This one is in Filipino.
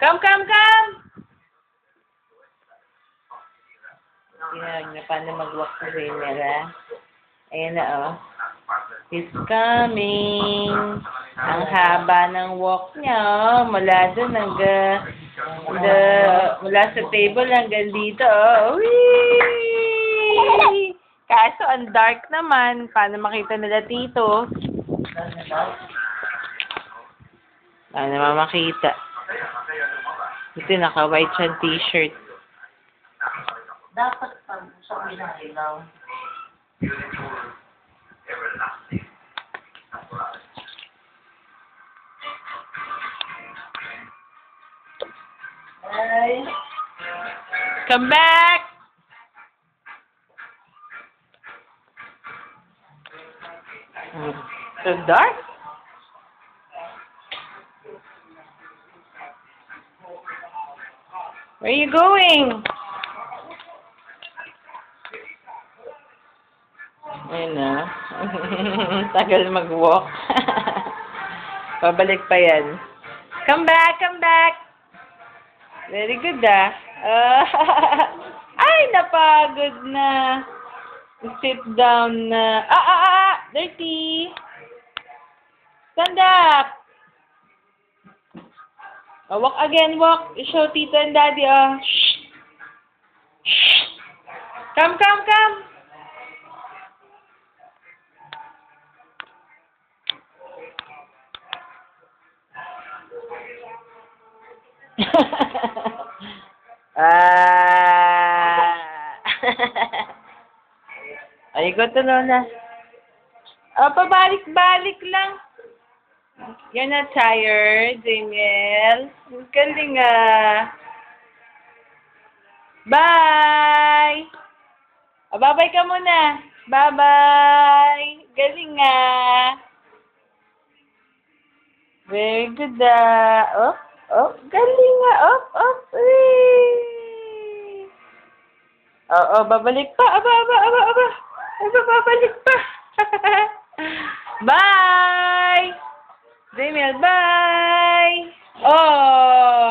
Come, come, come! Tinawag na paano mag-walk sa Zaynel, ha? Ayan na, oh. He's coming. Ang haba ng walk niya, oh. Mula doon hanggang mula sa table hanggang dito, oh. Whee! Kaso, ang dark naman. Paano makita nila tito? Paano naman makita? Ito, naka-white siyang t-shirt. Dapat pag sa ilaw. Ay. Come back! So dark? Where are you going? Ayun na. Tagal mag-walk. Pabalik pa yan. Come back! Come back! Very good, ah. Ay, napagod na. Sit down na. Dirty! Stand up! Oh, walk again, walk. Show Tito and Daddy, oh. Shh! Shh! Come, come, come! Ay, go to Lola. Oh, pabalik-balik lang. You're not tired, Zaynel. Galing, ah. Bye! Oh, bye-bye ka muna. Bye-bye! Galing, ah. Very good, ah. Oh, galing, ah. Oo, babalik pa. Aba. Babalik pa. Bye! Zaynel, bye! Oh!